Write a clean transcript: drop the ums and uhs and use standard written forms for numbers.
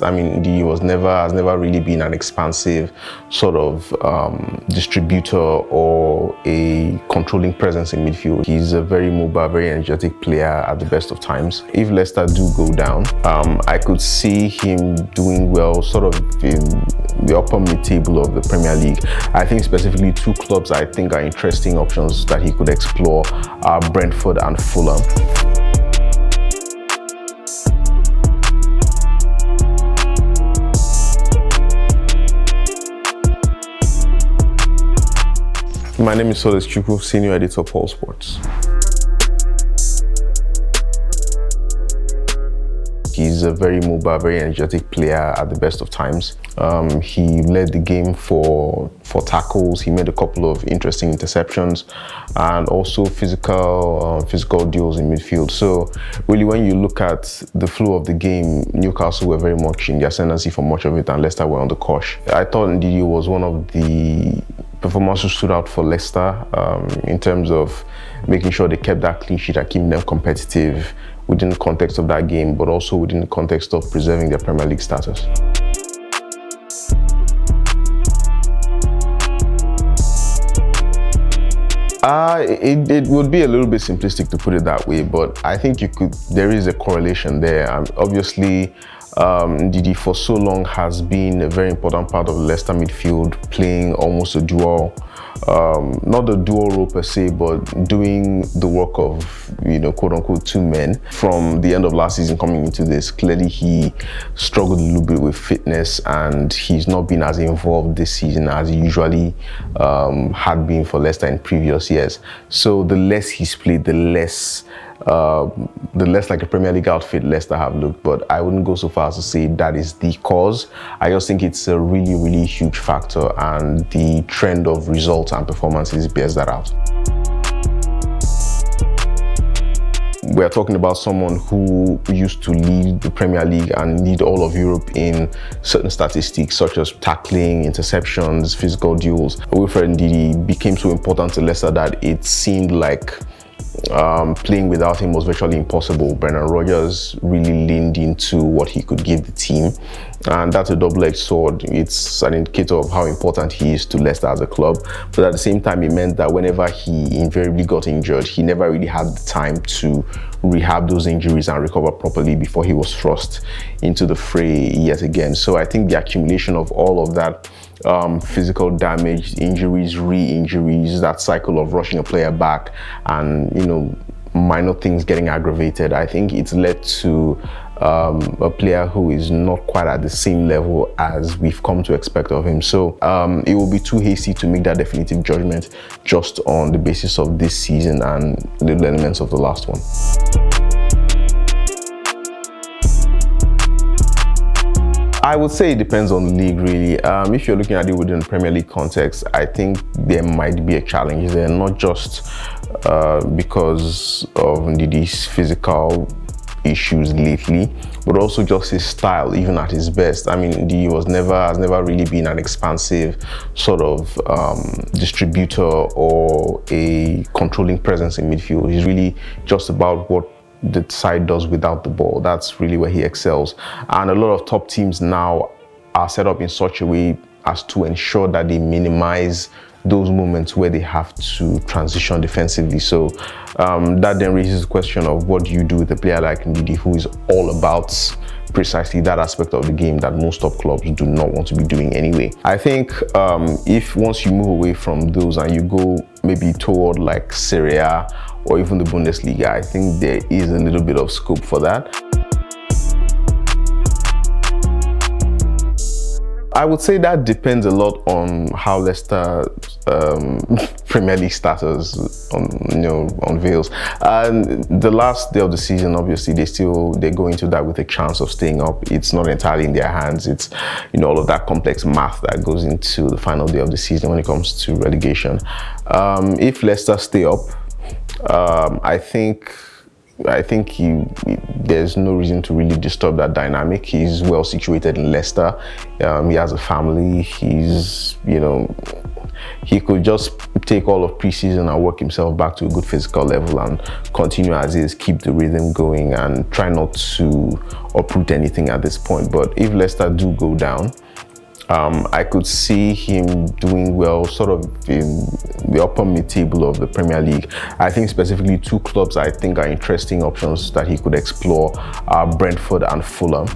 I mean, has never really been an expansive sort of distributor or a controlling presence in midfield. He's a very mobile, very energetic player at the best of times. If Leicester do go down, I could see him doing well sort of in the upper mid-table of the Premier League. I think specifically two clubs I think are interesting options that he could explore are Brentford and Fulham. My name is Solace, Chukwu, Senior Editor of All Sports. He's a very mobile, very energetic player at the best of times. He led the game for tackles. He made a couple of interesting interceptions and also physical duels in midfield. So really, when you look at the flow of the game, Newcastle were very much in the ascendancy for much of it and Leicester were on the cosh. I thought Ndidi was one of the performers who stood out for Leicester in terms of making sure they kept that clean sheet and keeping them competitive within the context of that game, but also within the context of preserving their Premier League status. It would be a little bit simplistic to put it that way, but I think there is a correlation there. Obviously, Ndidi for so long has been a very important part of the Leicester midfield, playing almost a dual, not a dual role per se, but doing the work of, quote unquote, two men. From the end of last season coming into this, clearly he struggled a little bit with fitness and he's not been as involved this season as he usually had been for Leicester in previous years. So the less he's played, the less like a Premier League outfit Leicester have looked, but I wouldn't go so far as to say that is the cause. I just think it's a really, really huge factor, and the trend of results and performances bears that out. We're talking about someone who used to lead the Premier League and lead all of Europe in certain statistics such as tackling, interceptions, physical duels. Wilfred Ndidi became so important to Leicester that it seemed like playing without him was virtually impossible. Brendan Rodgers really leaned into what he could give the team, and that's a double-edged sword. It's an indicator of how important he is to Leicester as a club, but at the same time it meant that whenever he invariably got injured, he never really had the time to rehab those injuries and recover properly before he was thrust into the fray yet again. So I think the accumulation of all of that physical damage, injuries, re-injuries, that cycle of rushing a player back and, minor things getting aggravated, I think it's led to a player who is not quite at the same level as we've come to expect of him. So it will be too hasty to make that definitive judgment just on the basis of this season and little elements of the last one. I would say it depends on the league, really. If you're looking at it within the Premier League context, I think there might be a challenge there, not just because of Ndidi's physical issues lately, but also just his style, even at his best. I mean, Ndidi has never really been an expansive sort of distributor or a controlling presence in midfield. He's really just about what the side does without the ball. That's really where he excels. And a lot of top teams now are set up in such a way as to ensure that they minimize those moments where they have to transition defensively. So that then raises the question of what do you do with a player like Ndidi, who is all about precisely that aspect of the game that most top clubs do not want to be doing anyway. I think if once you move away from those and you go maybe toward like Serie A or even the Bundesliga, I think there is a little bit of scope for that. I would say that depends a lot on how Leicester Premier League status unveils. And the last day of the season, obviously, they go into that with a chance of staying up. It's not entirely in their hands. It's all of that complex math that goes into the final day of the season when it comes to relegation. If Leicester stay up, I think there's no reason to really disturb that dynamic. He's well situated in Leicester. He has a family. He's, he could just take all of pre-season and work himself back to a good physical level and continue as is, keep the rhythm going and try not to uproot anything at this point. But if Leicester do go down, I could see him doing well sort of in the upper mid-table of the Premier League. I think specifically two clubs I think are interesting options that he could explore are Brentford and Fulham.